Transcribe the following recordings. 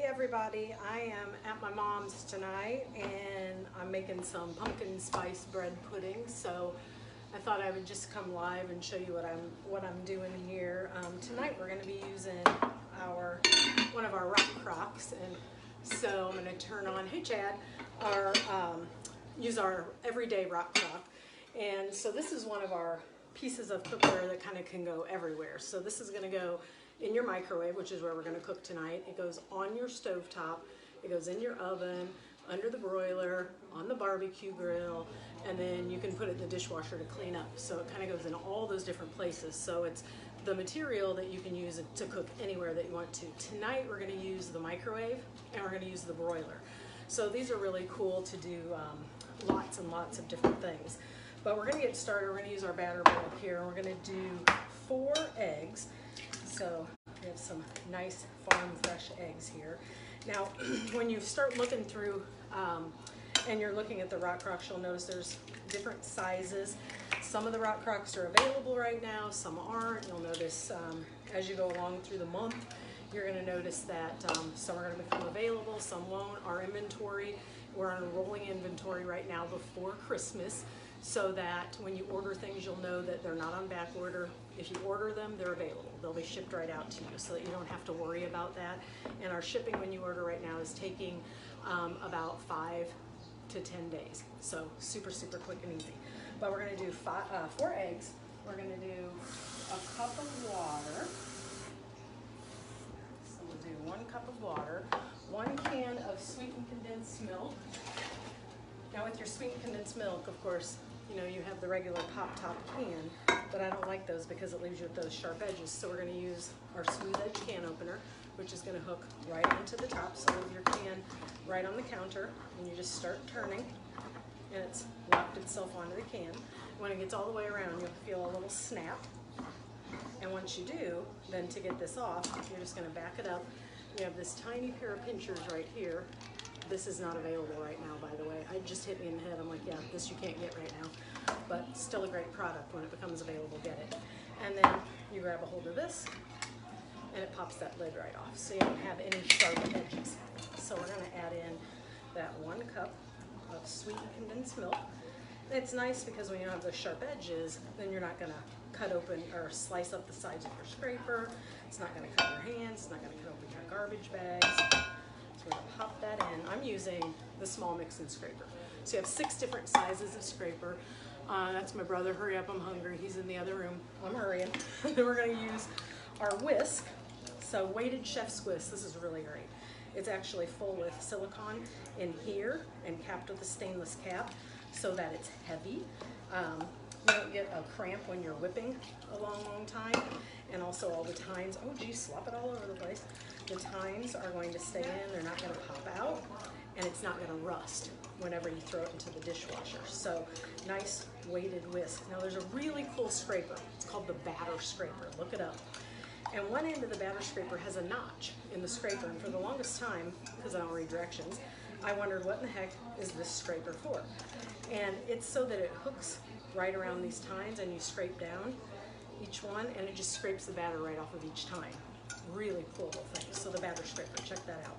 everybody, I am at my mom's tonight and I'm making some pumpkin spice bread pudding, so I thought I would just come live and show you what I'm doing here. Tonight we're going to be using one of our Rockcroks, and so I'm going to turn on, hey Chad, use our everyday Rockcrok. And so this is one of our pieces of cookware that kind of can go everywhere. So this is going to go in your microwave, which is where we're going to cook tonight. It goes on your stovetop, it goes in your oven, under the broiler, on the barbecue grill, and then you can put it in the dishwasher to clean up. So it kind of goes in all those different places. So it's the material that you can use to cook anywhere that you want to. Tonight we're going to use the microwave and we're going to use the broiler. So these are really cool to do lots and lots of different things. But we're going to get started. We're going to use our batter bowl here, and we're going to do 4 eggs. So we have some nice farm fresh eggs here. Now, when you start looking through and you're looking at the Rockcroks, you'll notice there's different sizes. Some of the Rockcroks are available right now, some aren't. You'll notice as you go along through the month, you're going to notice that some are going to become available, some won't. Our inventory, we're on a rolling inventory right now before Christmas, so that when you order things, you'll know that they're not on back order. If you order them, they're available. They'll be shipped right out to you, so that you don't have to worry about that. And our shipping when you order right now is taking about 5 to 10 days. So super, super quick and easy. But we're gonna do 4 eggs. We're gonna do a cup of water. So we'll do 1 cup of water, 1 can of sweetened condensed milk. Now with your sweetened condensed milk, of course, you know, you have the regular pop top can, but I don't like those because it leaves you with those sharp edges. So we're going to use our smooth edge can opener, which is going to hook right onto the top. So leave your can right on the counter, and you just start turning, and it's locked itself onto the can. When it gets all the way around, you'll feel a little snap. And once you do, then to get this off, you're just going to back it up. You have this tiny pair of pinchers right here. This is not available right now, by the way. It just hit me in the head. I'm like, yeah, this you can't get right now. But still a great product. When it becomes available, get it. And then you grab a hold of this, and it pops that lid right off, so you don't have any sharp edges. So we're going to add in that 1 cup of sweetened condensed milk. It's nice because when you don't have those sharp edges, then you're not going to cut open or slice up the sides of your scraper. It's not going to cut your hands. It's not going to cut open your garbage bags. We're going to pop that in. I'm using the small mixing scraper. So you have 6 different sizes of scraper. That's my brother. Hurry up, I'm hungry. He's in the other room. I'm hurrying. Then we're going to use our whisk. So weighted chef's whisk. This is really great. It's actually full with silicone in here and capped with a stainless cap so that it's heavy. You don't get a cramp when you're whipping a long time. And also all the tines, oh geez, slop it all over the place. The tines are going to stay in, they're not going to pop out, and it's not going to rust whenever you throw it into the dishwasher. So nice weighted whisk. Now there's a really cool scraper. It's called the batter scraper. Look it up. And one end of the batter scraper has a notch in the scraper, and for the longest time, because I don't read directions, I wondered what in the heck is this scraper for? And it's so that it hooks right around these tines and you scrape down each one, and it just scrapes the batter right off of each tine. Really cool little thing. So the batter scraper, check that out.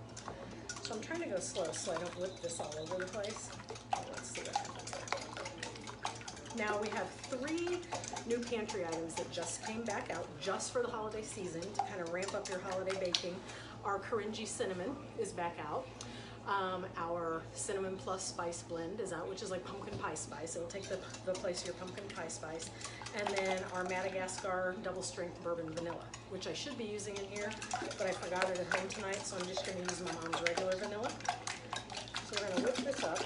So I'm trying to go slow so I don't whip this all over the place. Let's see what happens there. Now we have 3 new pantry items that just came back out just for the holiday season to kind of ramp up your holiday baking. Our Korinji cinnamon is back out. Our cinnamon plus spice blend is out, which is like pumpkin pie spice. It'll take the place of your pumpkin pie spice. And then our Madagascar double strength bourbon vanilla, which I should be using in here, but I forgot it at home tonight, so I'm just going to use my mom's regular vanilla. So we're going to whip this up.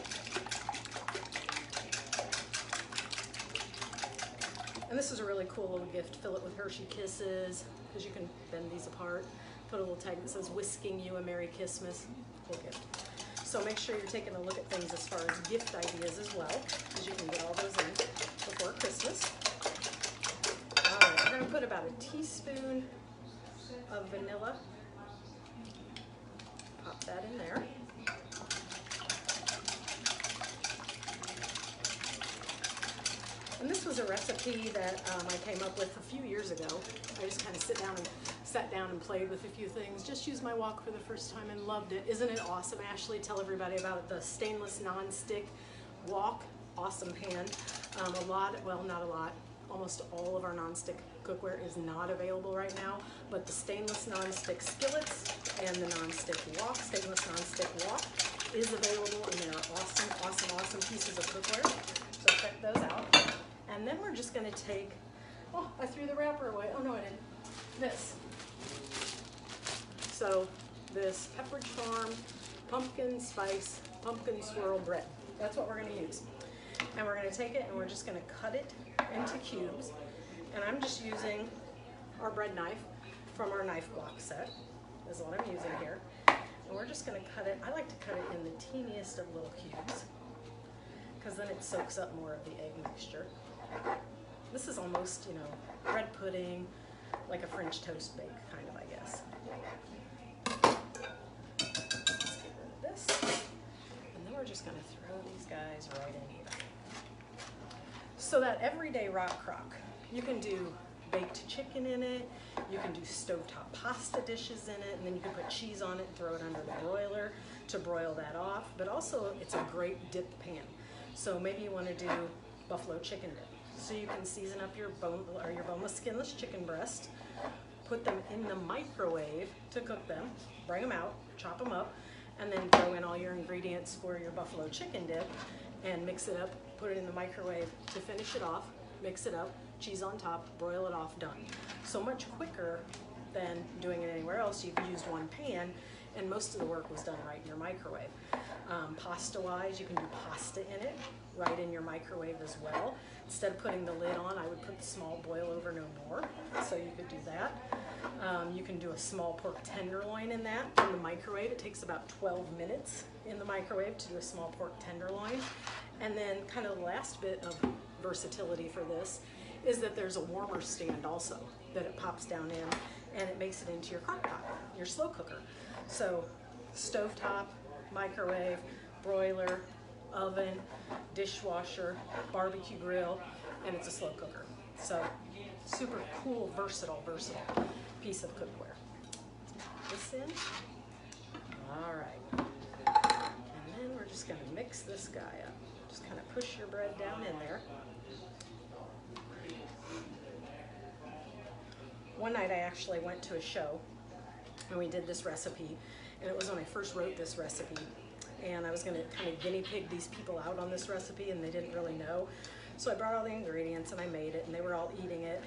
And this is a really cool little gift. Fill it with Hershey Kisses, because you can bend these apart. Put a little tag that says, "Whisking you a Merry Christmas." Cool gift. So make sure you're taking a look at things as far as gift ideas as well, because you can get all those in before Christmas. All right, we're going to put about a teaspoon of vanilla. Pop that in there. And this was a recipe that I came up with a few years ago. I just kind of sit down and sat down and played with a few things. Just used my wok for the first time and loved it. Isn't it awesome, Ashley? Tell everybody about it. The stainless non-stick wok, awesome pan. Well, not a lot. Almost all of our non-stick cookware is not available right now, but the stainless non-stick skillets and the non-stick wok, stainless non-stick wok is available, and they're awesome, awesome, awesome pieces of cookware. So check those out. And then we're just gonna take, oh, I threw the wrapper away. Oh no, I didn't. This. So this Pepperidge Farm pumpkin spice, pumpkin swirl bread. That's what we're gonna use. And we're gonna take it and we're just gonna cut it into cubes. And I'm just using our bread knife from our knife block set, is what I'm using here. And we're just gonna cut it, I like to cut it in the teeniest of little cubes, because then it soaks up more of the egg mixture. This is almost, you know, bread pudding, like a French toast bake, kind of, I guess. Let's get rid of this. And then we're just gonna throw these guys right in here. So that everyday Rockcrok, you can do baked chicken in it, you can do stovetop pasta dishes in it, and then you can put cheese on it and throw it under the broiler to broil that off. But also, it's a great dip pan. So maybe you want to do buffalo chicken dip. So you can season up your boneless, skinless chicken breast, put them in the microwave to cook them, bring them out, chop them up, and then throw in all your ingredients for your buffalo chicken dip and mix it up, put it in the microwave to finish it off, mix it up, cheese on top, broil it off, done. So much quicker than doing it anywhere else. You used one pan and most of the work was done right in your microwave. Pasta-wise, you can do pasta in it, right in your microwave as well. Instead of putting the lid on, I would put the small boil over no more, so you could do that. You can do a small pork tenderloin in that in the microwave. It takes about 12 minutes in the microwave to do a small pork tenderloin. And then kind of the last bit of versatility for this is that there's a warmer stand also that it pops down in, and it makes it into your crock pot, your slow cooker. So stovetop, microwave, broiler, oven, dishwasher, barbecue grill, and it's a slow cooker. So super cool, versatile piece of cookware. This in. All right. And then we're just gonna mix this guy up. Just kind of push your bread down in there. One night I actually went to a show and we did this recipe, and it was when I first wrote this recipe, and I was gonna kind of guinea pig these people out on this recipe, and they didn't really know. So I brought all the ingredients and I made it, and they were all eating it,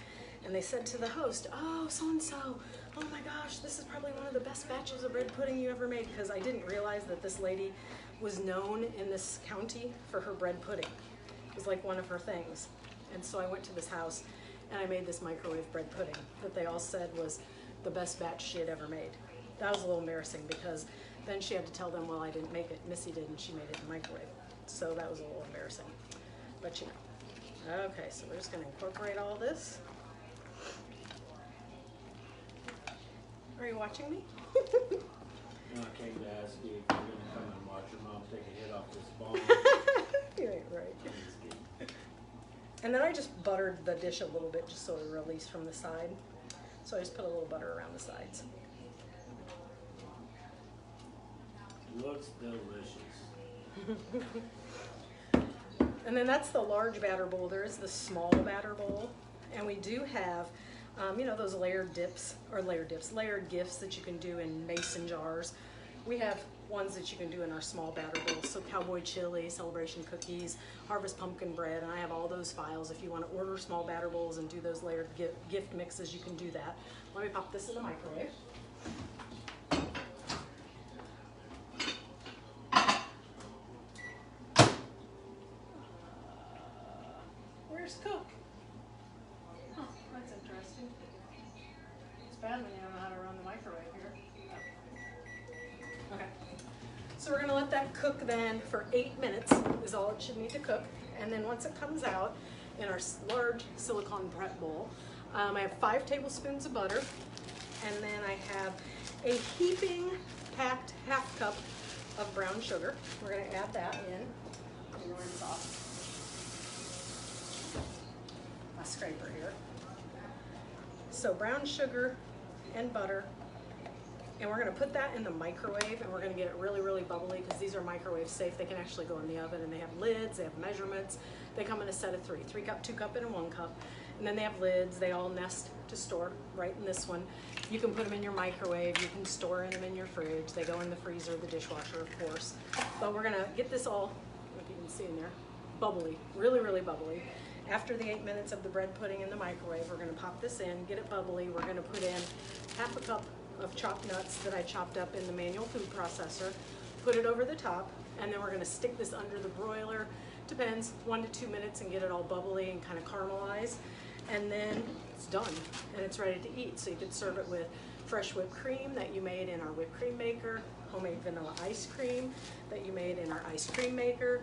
and they said to the host, oh, so-and-so, oh my gosh, this is probably one of the best batches of bread pudding you ever made, because I didn't realize that this lady was known in this county for her bread pudding. It was like one of her things. And so I went to this house and I made this microwave bread pudding that they all said was the best batch she had ever made. That was a little embarrassing, because then she had to tell them, well, I didn't make it, Missy did, and she made it in the microwave. So that was a little embarrassing, but you know. Okay, so we're just gonna incorporate all this. Are you watching me? No, I came to ask you if you're gonna come and watch your mom take a hit off this bone. You ain't right. And then I just buttered the dish a little bit just so it would release from the side. So I just put a little butter around the sides. Looks delicious. And then that's the large batter bowl. There is the small batter bowl. And we do have, you know, those layered gifts that you can do in mason jars. We have ones that you can do in our small batter bowls. So cowboy chili, celebration cookies, harvest pumpkin bread, and I have all those files. If you want to order small batter bowls and do those layered gift mixes, you can do that. Let me pop this in the microwave. Where's Cook? Oh, that's interesting. It's bad when you don't know how to run the microwave here. Oh. Okay. So we're gonna let that cook then for 8 minutes is all it should need to cook. And then once it comes out in our large silicone prep bowl, I have 5 tablespoons of butter, and then I have a heaping packed ½ cup of brown sugar. We're gonna add that in. Let me rinse off my scraper here. So brown sugar, and butter. And we're gonna put that in the microwave, and we're gonna get it really, really bubbly, because these are microwave safe. They can actually go in the oven, and they have lids, they have measurements. They come in a set of 3 cup, 2 cup, and a 1 cup. And then they have lids. They all nest to store right in this one. You can put them in your microwave. You can store them in your fridge. They go in the freezer, the dishwasher, of course. But we're gonna get this all, I don't know if you can see in there, bubbly, really, really bubbly. After the 8 minutes of the bread pudding in the microwave, we're gonna pop this in, get it bubbly. We're gonna put in half a cup of chopped nuts that I chopped up in the manual food processor, put it over the top, and then we're gonna stick this under the broiler, depends, 1 to 2 minutes, and get it all bubbly and kind of caramelized. And then it's done, and it's ready to eat. So you could serve it with fresh whipped cream that you made in our whipped cream maker, homemade vanilla ice cream that you made in our ice cream maker,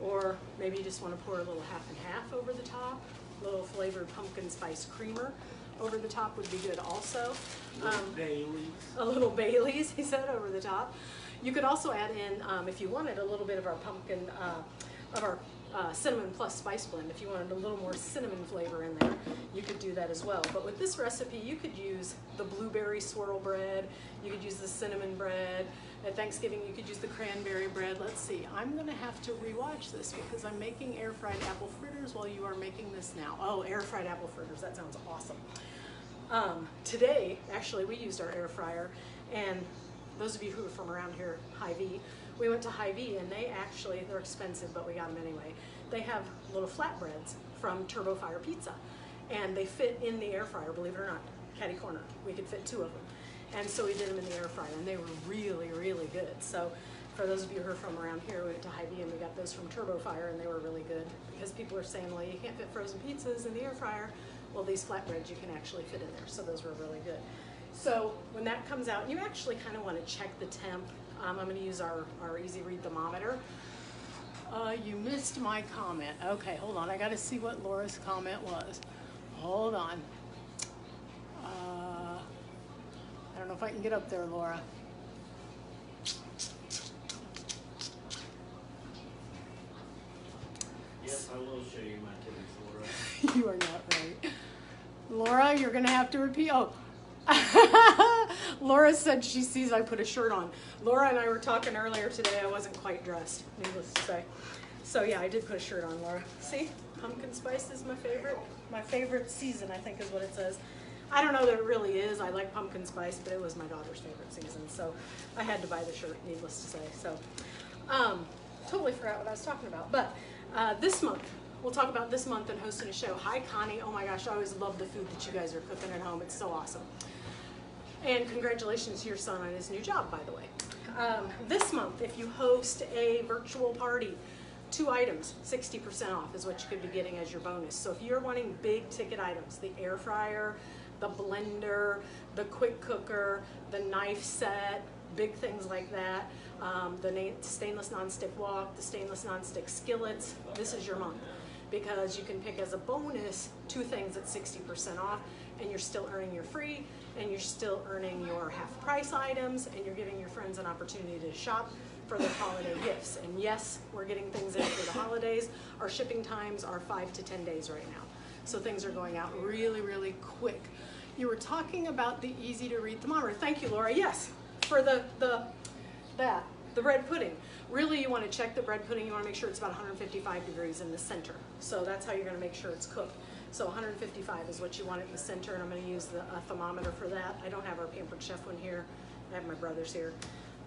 or maybe you just want to pour a little half and half over the top. A little flavored pumpkin spice creamer over the top would be good also. Bailey's. A little Bailey's, he said, over the top. You could also add in, if you wanted, a little bit of our pumpkin, of our cinnamon plus spice blend. If you wanted a little more cinnamon flavor in there, you could do that as well. But with this recipe, you could use the blueberry swirl bread, you could use the cinnamon bread. At Thanksgiving, you could use the cranberry bread. Let's see, I'm gonna have to rewatch this because I'm making air fried apple fritters while you are making this now. Oh, air fried apple fritters, that sounds awesome. Today, actually, we used our air fryer, and those of you who are from around here, Hy-Vee, we went to Hy-Vee, and they're expensive, but we got them anyway. They have little flatbreads from Turbo Fire Pizza, and they fit in the air fryer, believe it or not, catty corner. We could fit 2 of them. And so we did them in the air fryer, and they were really, really good. So for those of you who are from around here, we went to Hy-Vee, and we got those from Turbo Fire, and they were really good, because people are saying, well, you can't fit frozen pizzas in the air fryer. Well, these flatbreads you can actually fit in there, so those were really good. So when that comes out, you actually kind of want to check the temp. I'm going to use our Easy Read thermometer. You missed my comment. Okay, hold on. I got to see what Laura's comment was. Hold on. I don't know if I can get up there, Laura. Yes, I will show you my titties, Laura. You are not right. Laura, you're going to have to repeat. Oh. Laura said she sees I put a shirt on. Laura and I were talking earlier today. I wasn't quite dressed, needless to say. So yeah, I did put a shirt on, Laura. See, pumpkin spice is my favorite. My favorite season, I think, is what it says. I don't know that it really is. I like pumpkin spice, but it was my daughter's favorite season, so I had to buy the shirt, needless to say. So, totally forgot what I was talking about. But this month, we'll talk about this month and hosting a show. Hi, Connie. Oh my gosh, I always love the food that you guys are cooking at home. It's so awesome. And congratulations to your son on his new job, by the way. This month, if you host a virtual party, 2 items, 60% off is what you could be getting as your bonus. So if you're wanting big ticket items, the air fryer, the blender, the quick cooker, the knife set, big things like that, the stainless nonstick wok, the stainless nonstick skillets, this is your month. Because you can pick as a bonus 2 things at 60% off, and you're still earning your free, and you're still earning your half price items, and you're giving your friends an opportunity to shop for their holiday gifts. And yes, we're getting things in for the holidays. Our shipping times are 5 to 10 days right now. So things are going out really, really quick. You were talking about the easy to read thermometer. Thank you, Laura. Yes, for the bread pudding. Really, you want to check the bread pudding. You want to make sure it's about 155 degrees in the center. So that's how you're going to make sure it's cooked. So 155 is what you want in the center, and I'm going to use a thermometer for that. I don't have our Pampered Chef one here. I have my brother's here.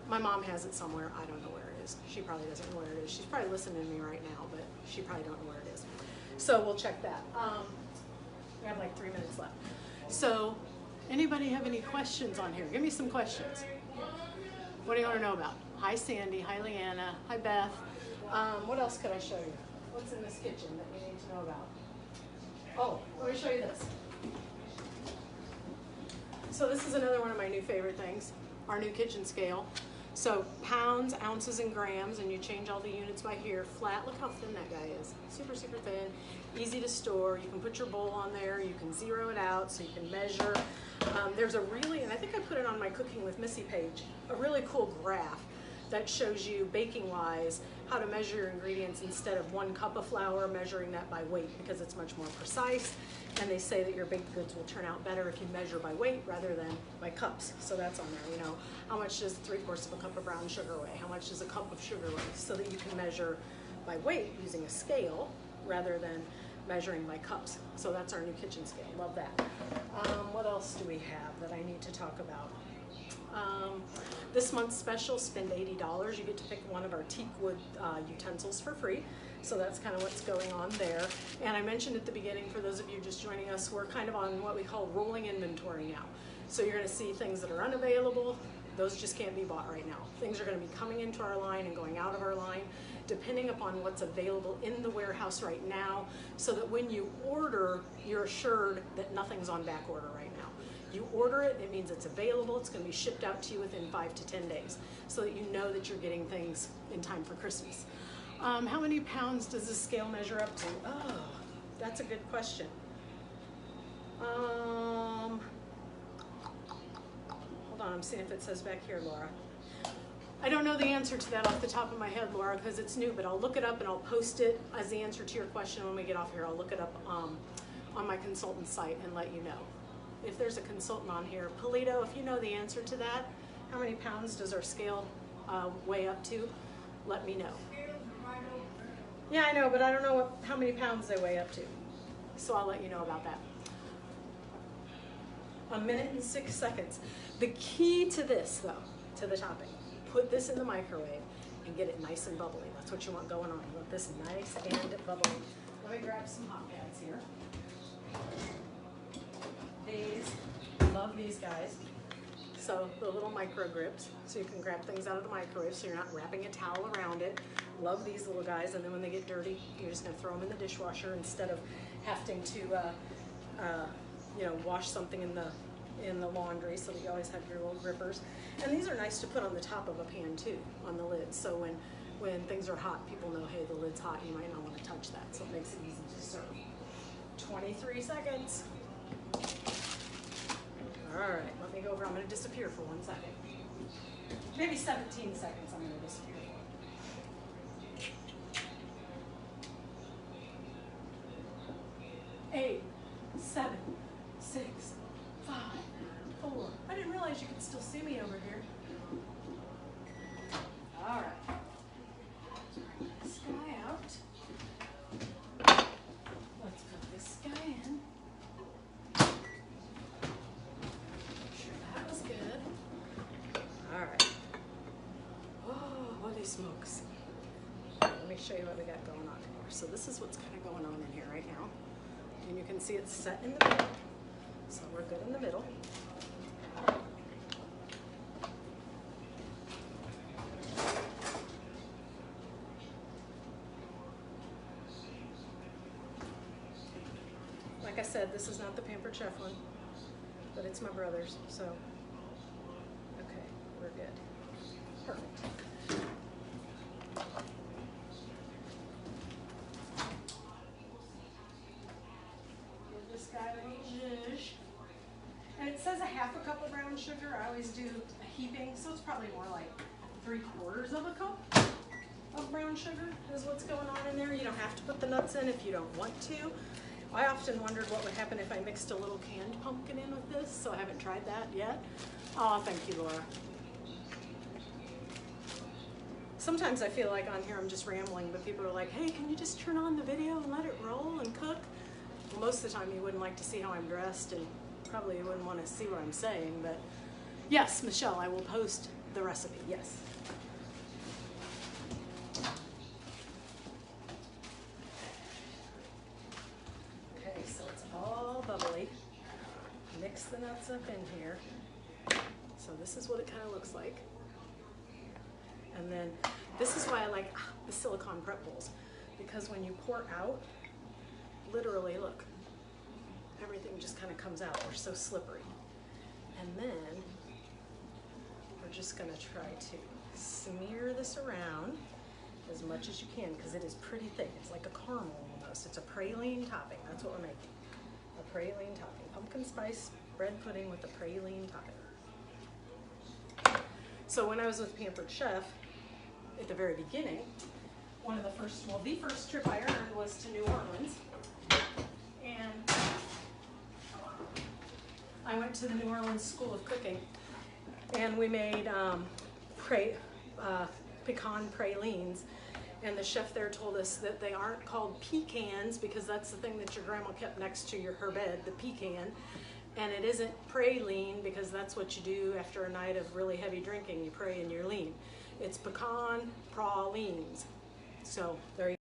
My mom has it somewhere. I don't know where it is. She probably doesn't know where it is. She's probably listening to me right now, but she probably don't know where it is. So we'll check that. We have like 3 minutes left. So anybody have any questions on here? Give me some questions. What do you want to know about? Hi, Sandy. Hi, Leanna. Hi, Beth. What else could I show you? What's in this kitchen that you need to know about? Oh, let me show you this. So this is another one of my new favorite things, our new kitchen scale. So pounds, ounces, and grams, and you change all the units by here. Flat, look how thin that guy is. Super, super thin, easy to store. You can put your bowl on there. You can zero it out so you can measure. There's a really, and I think I put it on my Cooking with Missy page, a really cool graph that shows you baking-wise how to measure your ingredients instead of 1 cup of flour, measuring that by weight because it's much more precise. And they say that your baked goods will turn out better if you measure by weight rather than by cups. So that's on there, you know. How much does 3/4 of a cup of brown sugar weigh? How much does a cup of sugar weigh? So that you can measure by weight using a scale rather than measuring by cups. So that's our new kitchen scale. Love that. What else do we have that I need to talk about? This month's special, spend $80. You get to pick one of our teak wood utensils for free. So that's kind of what's going on there. And I mentioned at the beginning, for those of you just joining us, we're kind of on what we call rolling inventory now. So you're going to see things that are unavailable. Those just can't be bought right now. Things are going to be coming into our line and going out of our line, depending upon what's available in the warehouse right now, so that when you order, you're assured that nothing's on back order right now. You order it, it means it's available, it's going to be shipped out to you within 5 to 10 days, so that you know that you're getting things in time for Christmas. How many pounds does this scale measure up to? Oh, that's a good question. Hold on, I'm seeing if it says back here, Laura. I don't know the answer to that off the top of my head, Laura, because it's new, but I'll look it up and I'll post it as the answer to your question when we get off here. I'll look it up on my consultant site and let you know. If there's a consultant on here, Polito, if you know the answer to that, how many pounds does our scale weigh up to? Let me know. Yeah, I know, but I don't know how many pounds they weigh up to. So I'll let you know about that. 1 minute and 6 seconds. The key to this, though, to the topping, put this in the microwave and get it nice and bubbly. That's what you want going on. You want this nice and bubbly. Let me grab some hot pads here. These, love these guys. So the little micro grips, so you can grab things out of the microwave so you're not wrapping a towel around it. Love these little guys, and then when they get dirty, you're just gonna throw them in the dishwasher instead of having to, you know, wash something in the laundry, so that you always have your little grippers. And these are nice to put on the top of a pan too, on the lid. So when things are hot, people know, hey, the lid's hot, you might not want to touch that, so it makes it easy to serve. 23 seconds. All right, let me go over. I'm going to disappear for 1 second. Maybe 17 seconds I'm going to disappear for. 8, 7, 6, 5, 4. I didn't realize you could still see me over here. All right. Bring this guy out. Let's put this guy in. Smokes. Let me show you what we got going on here. So this is what's kind of going on in here right now. And you can see it's set in the middle. So we're good in the middle. Like I said, this is not the Pampered Chef one, but it's my brother's, so okay, we're good. Perfect. And it says a 1/2 cup of brown sugar. I always do a heaping, so it's probably more like 3/4 of a cup of brown sugar is what's going on in there. You don't have to put the nuts in if you don't want to. I often wondered what would happen if I mixed a little canned pumpkin in with this, so I haven't tried that yet. Oh, thank you, Laura. Sometimes I feel like on here I'm just rambling, but people are like, hey, can you just turn on the video and let it roll and cook? Well, most of the time you wouldn't like to see how I'm dressed, and probably you wouldn't want to see what I'm saying, but yes, Michelle, I will post the recipe, yes. Okay, so it's all bubbly. Mix the nuts up in here. So this is what it kind of looks like. And then this is why I like the silicone prep bowls, because when you pour out, literally, look, everything just kind of comes out. They're so slippery. And then we're just going to try to smear this around as much as you can, because it is pretty thick. It's like a caramel almost. It's a praline topping. That's what we're making. A praline topping. Pumpkin spice bread pudding with a praline topping. So when I was with Pampered Chef, at the very beginning, the first trip I earned was to New Orleans. And I went to the New Orleans School of Cooking, and we made pecan pralines. And the chef there told us that they aren't called pecans because that's the thing that your grandma kept next to her bed, the pecan. And it isn't praline because that's what you do after a night of really heavy drinking. You pray and you're lean. It's pecan pralines. So there you go.